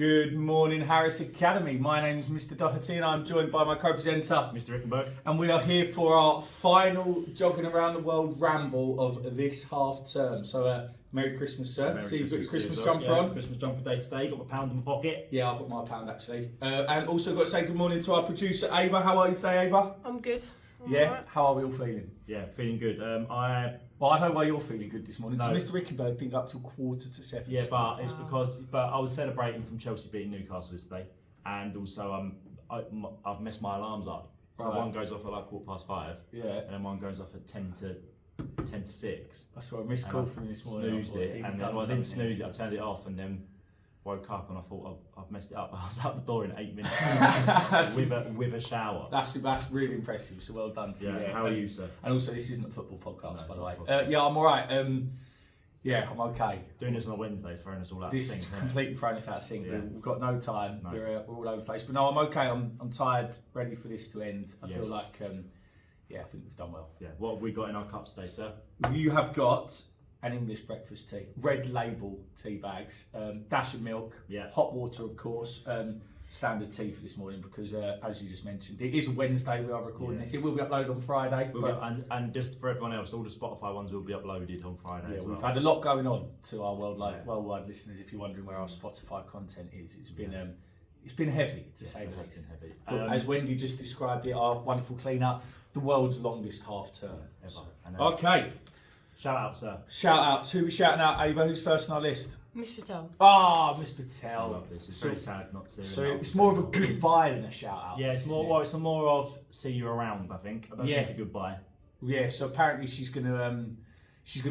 Good morning, Harris Academy. My name is Mr. Doherty and I'm joined by my co-presenter, Mr. Rickenberg. And we are here for our final Jogging Around the World ramble of this half term. So, Merry Christmas, sir. Merry See, you've got your Christmas well. jumper on. Christmas jumper day today, got my pound in my pocket. Yeah, I've got my pound actually. And also got to say good morning to our producer, Ava. How are you today, Ava? I'm good. I'm Yeah, alright. how are we all feeling? Yeah, feeling good. Well, I know why you're feeling good this morning, No. because Mr. Rickenberg didn't go up till 6:45. Yeah, but it's because I was celebrating from Chelsea beating Newcastle yesterday, and also I've messed my alarms up. So Right. one goes off at like 5:15, Yeah. and then one goes off at 10 to 6. I saw a missed call from you this morning. Snoozed it, and then I didn't snooze it. I turned it off, and then woke up and I thought I've messed it up. I was out the door in 8 minutes with a shower. That's really impressive. So well done to you. Yeah. How are you, sir? And also, this isn't a football podcast, No, by the way. it's not a Yeah, I'm all right. Yeah, I'm okay. Doing this on a Wednesday, throwing us all out This to is sing. completely throwing us out of sync. Yeah. We've got no time. No. We're all over the place. But no, I'm okay. I'm tired, ready for this to end. I feel Yes. like, I think we've done well. Yeah. What have we got in our cups today, sir? You have got an English breakfast tea, red label tea bags, dash of milk, Yeah. hot water, of course. Standard tea for this morning because, as you just mentioned, it is a Wednesday. We are recording this. It will be uploaded on Friday. And just for everyone else, all the Spotify ones will be uploaded on Friday. Yeah, as well. we've had a lot going on to our worldwide listeners. If you're wondering where our Spotify content is, it's been heavy to say the least. Heavy. But as Wendy just described it, our wonderful cleaner, the world's longest half term ever. Okay, Shout out, sir. shout out. Who are we shouting out? Ava, who's first on our list? Miss Patel. Ah, Miss I Patel. love this. It's very sad not to. So it's more of a goodbye than a shout out. Yeah, it's more. Well, it's more of see you around. I think. I don't Yeah. think it's a goodbye. Yeah, so apparently she's gonna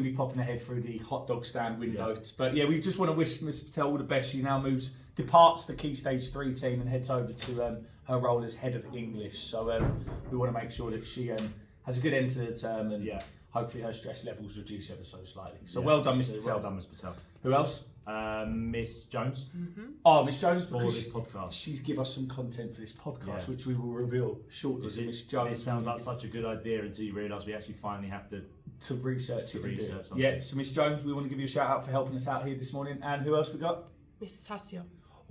be popping her head through the hot dog stand window. Yeah. But yeah, we just want to wish Miss Patel all the best. She now departs the Key Stage 3 team and heads over to her role as head of English. So we want to make sure that she has a good end to the term and hopefully her stress levels reduce ever so slightly. So well done, Miss Patel. Well done, Miss Patel. Who else? Miss Jones. Mm-hmm. Oh, Miss Jones, For because this podcast. she's give us some content for this podcast, which we will reveal shortly. So Miss Jones. It sounds like such a good idea until you realise we actually finally have to research it. Research something. Yeah, so Miss Jones, we want to give you a shout out for helping us out here this morning. And who else we got? Mrs. Hassia.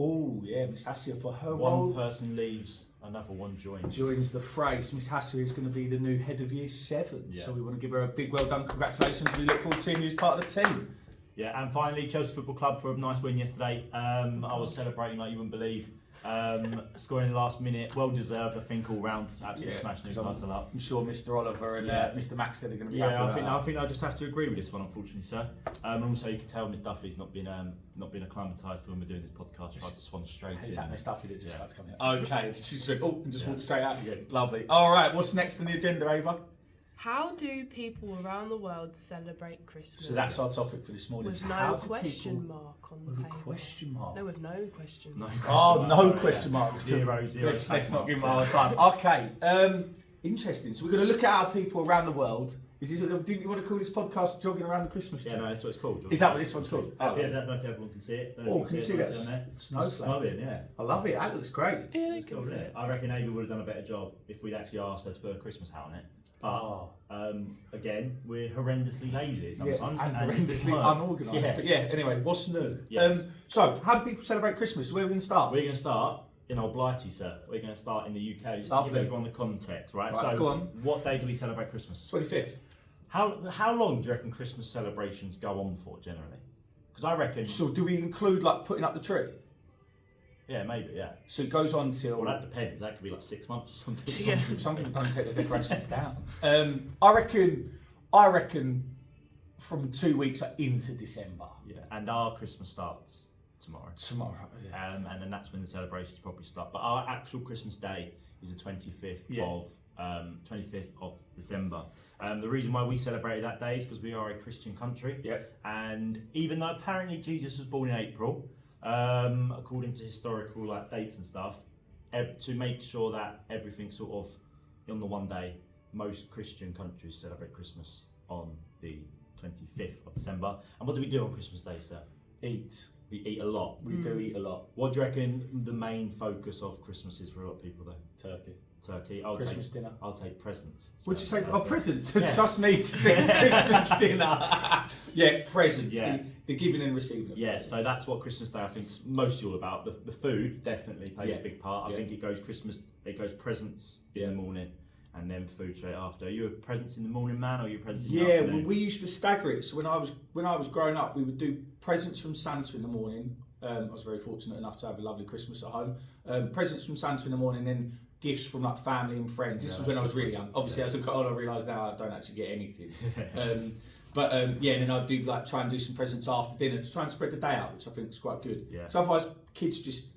Oh yeah, Miss Hassia for her One role. person leaves, another one joins. Joins the fray. So Miss Hassia is going to be the new head of Year 7. Yeah. So we want to give her a big well done, congratulations. We look forward to seeing you as part of the team. Yeah, and finally, Chelsea Football Club for a nice win yesterday. I was celebrating like you wouldn't believe. Scoring in the last minute, well deserved, I think, all round. Absolutely smashing Newcastle up. I'm sure Mr. Oliver and Mr. Maxted are going to be happy Yeah, with I think I just have to agree with this one, unfortunately, sir. And also, you can tell Miss Duffy's not been acclimatised to when we're doing this podcast. Tried to swan straight in. Is that Miss Duffy that just starts coming out? Okay, she just went, and just walked straight out again. Lovely. All right, what's next on the agenda, Ava? How do people around the world celebrate Christmas? So that's our topic for this morning. With So no how do question people- mark on the With a paper. question mark? No, with no question No mark. question Oh, mark, no sorry, question yeah. mark. Zero Let's not give them marks, our time. Okay, interesting. So we're going to look at our people around the world. Didn't you want to call this podcast Jogging Around the Christmas Tree? Yeah, no, that's what it's called. Is that what this one's called? I don't know if everyone can see it. Oh, can you see that? It's on there. Snowflakes. Snowing, yeah. I love it. That looks great. Yeah, they It's can cool, see isn't it. it? I reckon Ava would have done a better job if we'd actually asked her to put a Christmas hat on it. But again, we're horrendously lazy sometimes and it horrendously didn't work. unorganised. Yeah. But yeah, anyway, what's new? Yes. So, how do people celebrate Christmas? Where are we going to start? We're going to start in Old Blighty, sir. We're going to start in the UK. Just to Lovely. give everyone the context, right? Right, So, go on. what day do we celebrate Christmas? 25th. How long do you reckon Christmas celebrations go on for generally? Because I reckon, So, do we include like putting up the tree? yeah, maybe, yeah. So it goes on till. Well, that depends. That could be like 6 months or something. Yeah. Some people don't take the decorations down. I reckon from 2 weeks into December. Yeah, and our Christmas starts tomorrow. Tomorrow. Yeah. And then that's when the celebrations probably start. But our actual Christmas day is the 25th Yeah. of December. The reason why we celebrate that day is because we are a Christian country. Yeah. And even though apparently Jesus was born in April, according to historical dates and stuff, to make sure that everything's sort of on the one day, most Christian countries celebrate Christmas on the 25th of December. And what do we do on Christmas Day, sir? Eat. We eat a lot. We do eat a lot. What do you reckon the main focus of Christmas is for a lot of people though? Turkey. turkey. Christmas dinner. I'll take presents. What'd you say? So Oh, that's presents. Yeah. Just me to think Christmas dinner. Yeah, presents. Yeah. The giving and receiving. Of Yeah, presents. so that's what Christmas Day I think is mostly all about. The food definitely plays Yeah. a big part. I Yeah. think it goes presents in Yeah. the morning and then food straight after. Are you a presents in the morning man or are you a presents in the Yeah, afternoon? we used to stagger it. So when I was growing up, we would do presents from Santa in the morning. I was very fortunate enough to have a lovely Christmas at home. Presents from Santa in the morning, then gifts from like family and friends. This Yeah, was when I was that's really good. young. Obviously, Yeah. as I got older, I realised now I don't actually get anything. Yeah, and then I'd do like try and do some presents after dinner to try and spread the day out, which I think is quite good. Yeah. So otherwise, kids just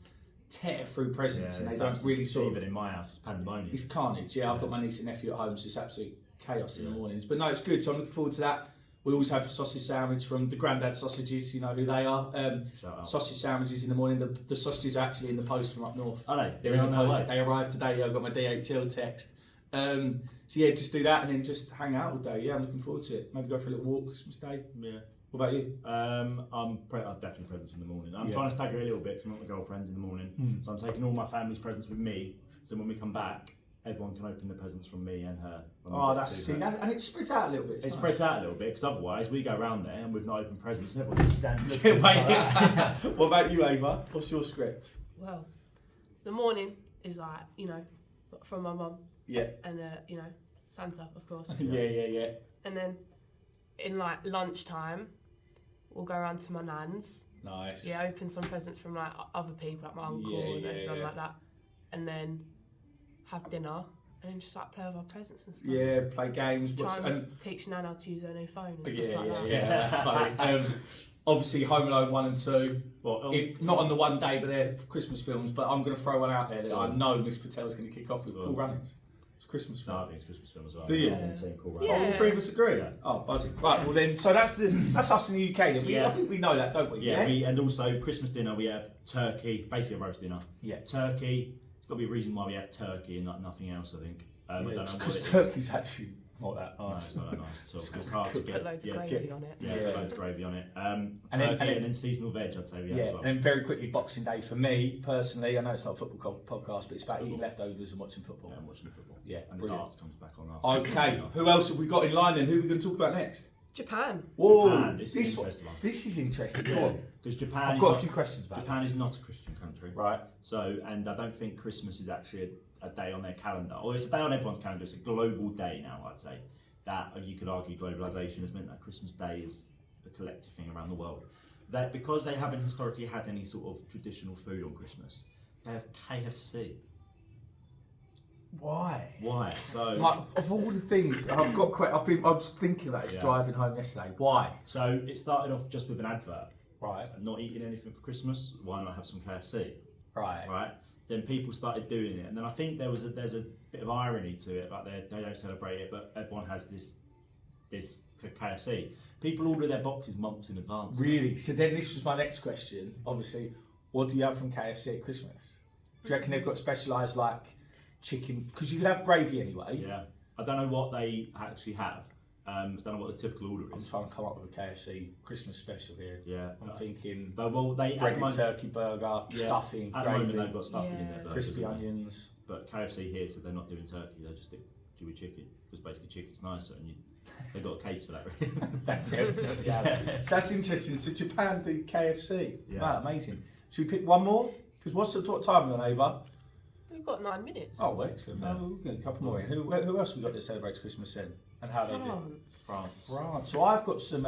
tear through presents and they it's don't absolutely- really sort of. Even in my house, it's pandemonium. It's carnage. Yeah, I've got my niece and nephew at home, so it's absolute chaos in the mornings. But no, it's good. So I'm looking forward to that. We always have a sausage sandwich from the Grandad Sausages. You know who they are. Shout out. Sausage sandwiches in the morning. The sausages are actually in the post from up north. Are they? They're in the on post. their way? They arrived today. I got my DHL text. So yeah, just do that and then just hang out all day. Yeah, I'm looking forward to it. Maybe go for a little walk Christmas Day. Yeah. What about you? I'm definitely presents in the morning. I'm Yeah. trying to stagger it a little bit because I'm not my girlfriend's in the morning. So I'm taking all my family's presents with me. So when we come back, everyone can open the presents from me and her. when we Oh, get that's to see, her. and it spreads out a little bit. It's It nice. spreads out a little bit because otherwise we go around there and we've not opened presents and everyone just stands Wait, looking like that. what about you, Ava? What's your script? Well, the morning is like, from my mum Yeah. and, Santa, of course. Yeah. And then in like lunchtime, we'll go around to my nan's. Nice. Yeah, open some presents from like other people, like my uncle Yeah, and yeah, everyone yeah. like that. And then have dinner and then just like play with our presents and stuff. Yeah, play games. Try Watch, and teach Nan how to use her new phone and stuff yeah, like that. yeah, that's funny. Obviously, Home Alone 1 and 2. Well, Not on the one day, but they're Christmas films. But I'm going to throw one out there that I know Miss Patel's going to kick off with. Cool Runnings. It's a Christmas no, I film. think it's Christmas film as well. Do you? I'm on team Cool Yeah. Oh, Runnings. all three of us agree. Yeah. Oh, buzzing. Right. Well, then, so that's us in the UK. Then. Yeah. I think we know that, don't we? Yeah, and also Christmas dinner we have turkey, basically a roast dinner. Yeah. Turkey. There's got to be a reason why we have turkey and nothing else. I think. I don't know what it Because is. turkey's actually not that No, nice. it's not that nice at all. It's hard to Put get. loads of Yeah, gravy on it. yeah, Yeah. put loads of gravy on it. then- Turkey and and then- then seasonal veg. I'd say we have Yeah, as well. and then very quickly, Boxing Day for me personally. I know it's not a football podcast, but it's about eating leftovers and watching football. Yeah, I'm watching the football. Yeah, and the brilliant. darts comes back on after. Okay, who else have we got in line then? Who are we going to talk about next? Japan. Whoa, Japan, this is this interesting one. This is interesting. Go Yeah, on. because Japan. I've is got a not- few questions about Japan this. is not a Christian country, Right. So, and I don't think Christmas is actually a day on their calendar, or it's a day on everyone's calendar. It's a global day now, I'd say. That you could argue globalization has meant that Christmas Day is a collective thing around the world. That because they haven't historically had any sort of traditional food on Christmas, they have KFC. Why? Why? So, Like, of all the things I've got, I was thinking about this Yeah. driving home yesterday. Why? so it started off just with an advert. Right. So not eating anything for Christmas. Why not have some KFC? Right. Right. So then people started doing it, and then I think there's a bit of irony to it. Like they don't celebrate it, but everyone has this for KFC. People order their boxes months in advance. Really? So then this was my next question. Obviously, what do you have from KFC at Christmas? Do you reckon they've got specialised like chicken? Because you could have gravy anyway. Yeah. I don't know what they actually have. I don't know what the typical order I'm is. trying to come up with a KFC Christmas special here. Yeah. I'm thinking But well, they at the breaded moment, turkey burger, Yeah. stuffing, at the moment gravy, they've got stuffing in their Yeah. burgers, crispy haven't they? onions. But KFC here said they're not doing turkey. They just do with chicken because basically chicken's nicer, and they've got a case for that. Really. Definitely. Yeah. So that's interesting. So Japan do KFC. Yeah. Wow, amazing. Should we pick one more? Because what's the time on Ava? We've got 9 minutes. Oh, excellent. Yeah. No, we've got a couple more in. Who else have we got that celebrates Christmas then? And how they do? France. France. So I've got some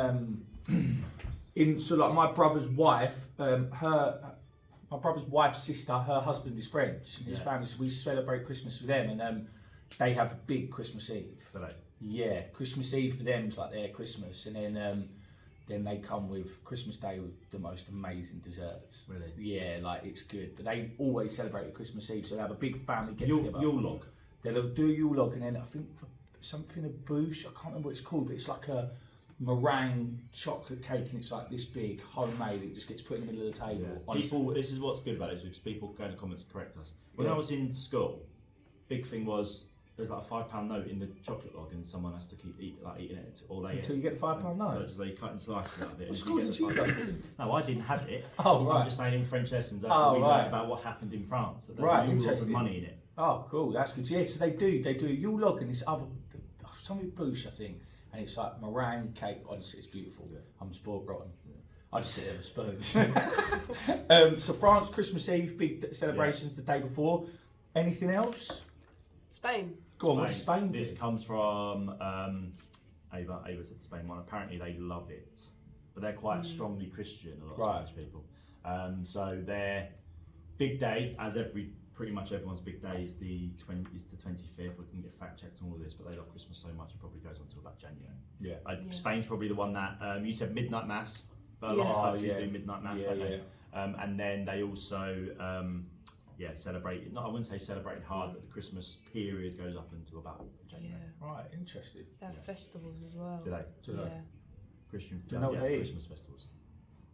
so like my brother's wife, my brother's wife's sister, her husband is French, and his Yeah. family, so we celebrate Christmas with them, and they have a big Christmas Eve. So they- Yeah, Christmas Eve for them is like their Christmas, and then they come with Christmas Day with the most amazing desserts. Really? Yeah, like it's good. But they always celebrate Christmas Eve, so they have a big family get together. Yule log. They'll do a Yule log, and then I think something a bouche. I can't remember what it's called, but it's like a meringue chocolate cake, and it's like this big, homemade. It just gets put in the middle of the table. Honestly. People, this is what's good about this because people go in the comments to correct us. When Yeah. I was in school, big thing was there's like a £5 note in the chocolate log, and someone has to keep eating it, or they Until you get the £5 note. So just like cutting slices out of it. What and school get did the you go £5. to? No, I didn't have it. Oh, right. I'm just saying in French lessons, that's Oh, what we right. learned about what happened in France. That there's Right, a Yule log with interesting. money in it. Oh, cool. That's good. Yeah, so they do a Yule log and this other something boosh, I think, and it's like meringue cake. Honestly, it's beautiful. Yeah. I'm spoiled rotten. Yeah. I just sit there with a spoon. So France, Christmas Eve, big celebrations the day before. Anything else? Spain. Go on, what's Spain? This comes from Ava said the Spain one. Apparently they love it, but they're quite strongly Christian. A lot of Spanish people. So their big day, as pretty much everyone's big day, is the 25th. We can get fact checked on all of this, but they love Christmas so much it probably goes on until about January. Yeah. Spain's probably the one that you said midnight mass, but a lot of countries do midnight mass, don't they? And then they also celebrate. No, I wouldn't say celebrate hard, but the Christmas period goes up until about January. Yeah. Right, interesting. They have festivals as well. Do they? Yeah. Christian, Do you know what they Christmas festivals.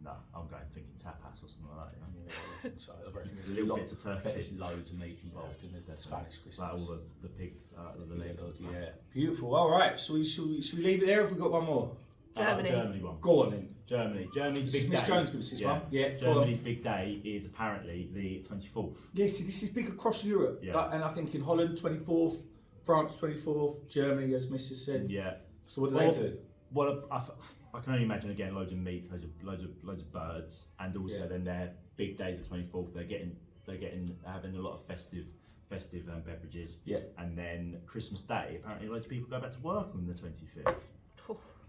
No, I'm going thinking tapas or something like that. You know? So I reckon there's a little bit of turkey. There's loads of meat involved in the Spanish Christmas. Like all the pigs, the legs and stuff. Yeah, beautiful. All right, so should we leave it there? If we've got one more. Germany One. Go on then. Germany's big day. Miss Jones gives us this one. Yeah, Germany's big day is apparently the 24th. Yeah, see, this is big across Europe. Yeah. And I think in Holland 24th, France 24th, Germany, as Mrs. said. Yeah. So what do they do? Well, I can only imagine again loads of meat, loads of birds, and also then their big day, the 24th. They're having a lot of festive beverages. Yeah. And then Christmas Day, apparently loads of people go back to work on the 25th.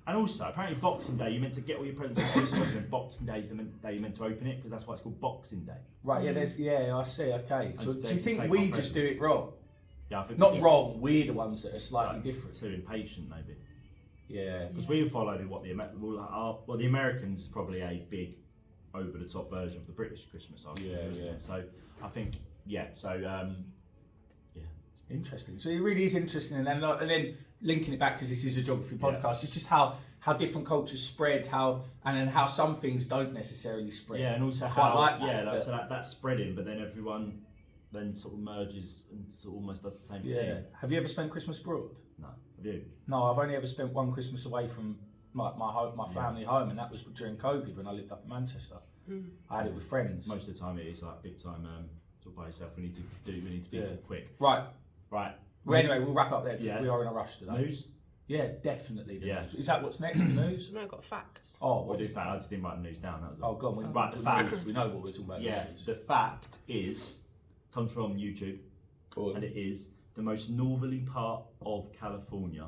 And also, apparently Boxing Day, you're meant to get all your presents at Christmas, and then Boxing Day is the day you're meant to open it, because that's why it's called Boxing Day. Right, I see, okay. So do you think we just do it wrong? Yeah, I think not wrong, we're the ones that are slightly different. Too impatient, maybe. Yeah. Because we followed what the Americans is probably a big, over-the-top version of the British Christmas, isn't it? So I think, Interesting. So it really is interesting, and then linking it back, because this is a geography podcast. It's just how different cultures spread, how some things don't necessarily spread. Yeah, and also that's spreading, but then everyone then sort of merges and sort of almost does the same thing. Have you ever spent Christmas abroad? No. Have you? No, I've only ever spent one Christmas away from my family home, and that was during COVID when I lived up in Manchester. I had it with friends. Most of the time it is like big time sort of by yourself. We need to be quick. Right. Well, anyway, we'll wrap up there because we are in a rush today. News? Yeah, definitely the news. Is that what's next, the news? No, I've got facts. Oh, what is fact? I just didn't write the news down. That was go on. Right, the fact. We know what we're talking about. Yeah, the fact comes from YouTube, and it is the most northerly part of California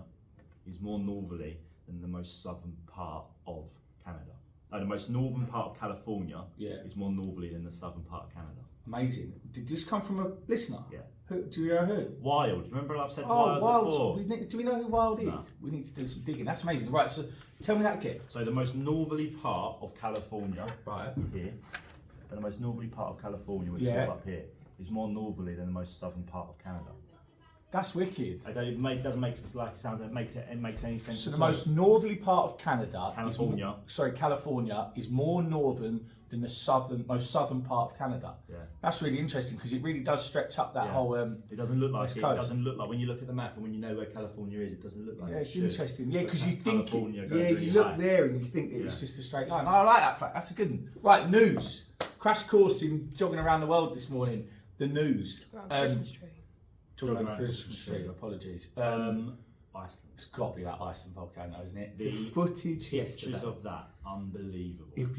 is more northerly than the most southern part of Canada. The most northern part of California is more northerly than the southern part of Canada. Amazing. Did this come from a listener? Yeah. Do you know who? Wild. Do you remember I've said Wild before? Do we know who Wild is? No. We need to do some digging. That's amazing. Right, so tell me that again. So the most northerly part of California, right here, and the most northerly part of California, which is all up here, is more northerly than the most southern part of Canada. That's wicked. It doesn't make it like it sounds. It makes any sense. So the most northerly part of Canada, California, is more northern than the most southern part of Canada. Yeah, that's really interesting because it really does stretch up that whole. It doesn't look like it. It doesn't look like when you look at the map and when you know where California is. It doesn't look like. Yeah, it's interesting. Yeah, because you think. You look there and you think that it's just a straight line. I like that fact. That's a good one. Right, news. Crash course in jogging around the world this morning. The news. Christmas tree. Talking about Christmas tree. Apologies. Iceland. It's got to be that Iceland volcano, isn't it? The footage pictures of that, unbelievable. If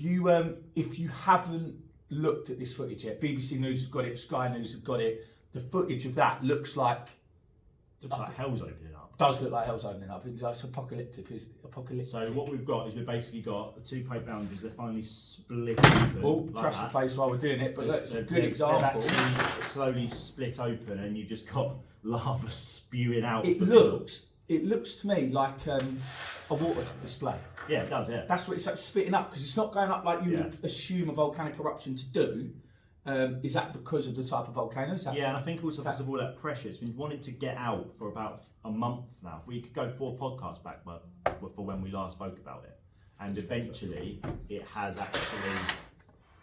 you haven't looked at this footage yet, BBC News have got it, Sky News have got it. The footage of that looks like hell's opening up. Does look like hell's opening up. It's apocalyptic. So what we've got is we've basically got the two plate boundaries. They're finally split open. Well, trust the place while we're doing it, but that's a good example. They've actually slowly split open, and you've just got lava spewing out. It looks to me like a water display. Yeah, it does. Yeah, that's what it's like, spitting up, because it's not going up like you would assume a volcanic eruption to do. Is that because of the type of volcano? And I think also because of all that pressure. It's been wanting to get out for about a month now. If we could go 4 podcasts back for when we last spoke about it, and eventually it has actually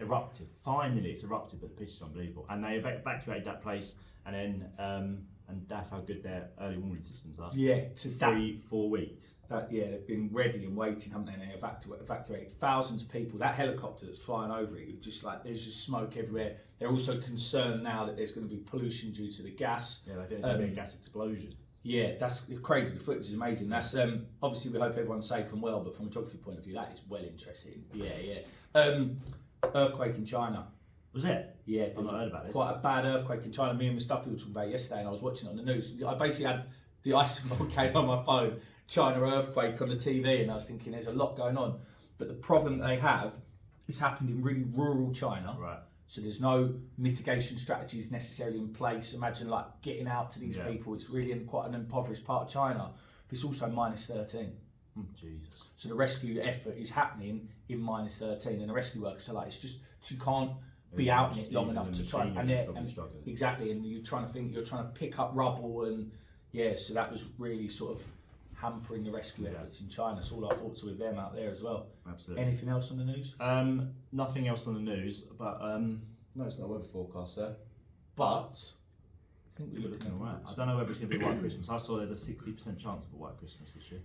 erupted. Finally, it's erupted, but the picture's unbelievable. And they evacuated that place, and then and that's how good their early warning systems are. Yeah, to that 3-4 weeks. they've been ready and waiting, haven't they? And they evacuated thousands of people. That helicopter that's flying over it, just like there's just smoke everywhere. They're also concerned now that there's going to be pollution due to the gas. Yeah, I think there's going to be a gas explosion. Yeah, that's crazy. The footage is amazing. That's obviously we hope everyone's safe and well, but from a geography point of view, that is well interesting. Yeah. Earthquake in China. Was it? Yeah, I've not heard about this. Quite a bad earthquake in China. Me and Mustafa were talking about it yesterday, and I was watching it on the news. I basically had the Iceland volcano on my phone, China earthquake on the TV, and I was thinking there's a lot going on. But the problem that they have is happened in really rural China. Right. So there's no mitigation strategies necessarily in place. Imagine like getting out to these people. It's really in quite an impoverished part of China. But it's also minus 13. Jesus. So the rescue effort is happening in minus 13, and the rescue workers are like, it's just you can't be out in it long enough to try and exactly, and you're trying to pick up rubble, and so that was really sort of hampering the rescue efforts in China. So all our thoughts are with them out there as well. Absolutely. Anything else on the news? Nothing else on the news, but no, it's not a weather forecast, sir. But I think we're looking alright. I don't know whether it's going to be a white Christmas. I saw there's a 60% chance of a white Christmas this year.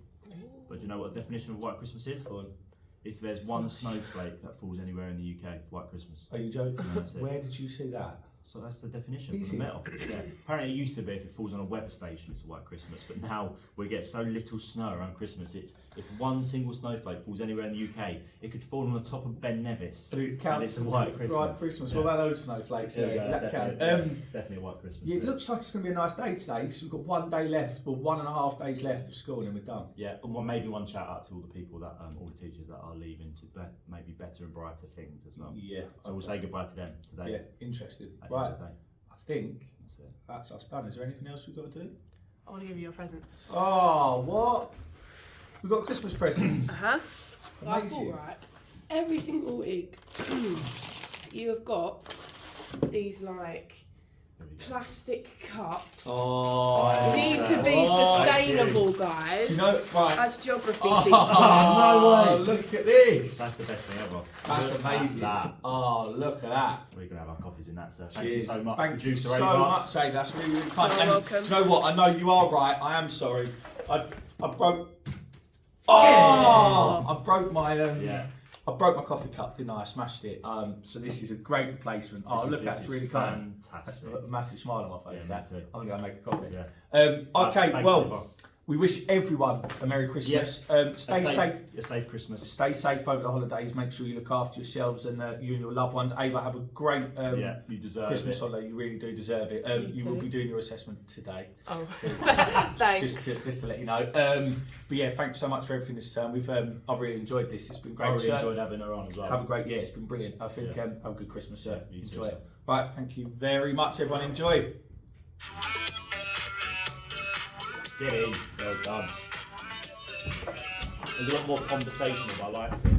But do you know what the definition of white Christmas is? If there's one snowflake that falls anywhere in the UK, white Christmas. Are you joking? No, that's it. Where did you see that? So that's the definition Is for the it? metal. Yeah. Apparently it used to be if it falls on a weather station, it's a white Christmas. But now we get so little snow around Christmas. It's if one single snowflake falls anywhere in the UK, it could fall on the top of Ben Nevis. But it counts and it's a white Christmas. White Christmas. What about those snowflakes? Yeah, Does that count? definitely a white Christmas. Yeah, it looks like it's going to be a nice day today. So we've got 1 day left, or 1.5 days left of school, and then we're done. Yeah, and maybe one shout out to all the people that, all the teachers that are leaving to maybe better and brighter things as well. Yeah. So we'll say goodbye to them today. Yeah, interesting. At the end Right. of the day. I think That's it. that's us done. Is there anything else we've got to do? I want to give you your presents. Oh, what? We've got Christmas presents. I Amazing. thought, right, every single week you have got these like plastic cups. Oh, Need to be sustainable, guys. do you know, right? As geography Oh, teachers. no way! Look at this. That's the best thing ever. That's Look amazing. At that. Oh, look at that. We're going to have our coffees in that, sir. Cheers. Thank you so much, Thank you producer so Ava. much, Abe. That's really, really kind. You're And welcome. do you know what? I know you are right. I am sorry. I broke. Oh! I broke my I broke my coffee cup, didn't I? I smashed it. So this is a great replacement. Oh, look, that's really kind. That's fantastic. a massive smile on my face. Yeah, me too. I'm gonna go make a coffee. Yeah. Okay, Thanks, well, Ava. we wish everyone a Merry Christmas. Stay safe. A safe Christmas. Stay safe over the holidays. Make sure you look after yourselves and you and your loved ones. Ava, have a great you deserve Christmas it. holiday. You really do deserve it. You will be doing your assessment today. Oh, thanks. Just to let you know. But yeah, thanks so much for everything this term. I've really enjoyed this. It's been great. I really enjoyed having her on as well. Have a great year. It's been brilliant. I think have a good Christmas, sir. You Enjoy too, it. Right, thank you very much, everyone. Enjoy. Get in. Well done. There's a lot more conversational, but I liked it.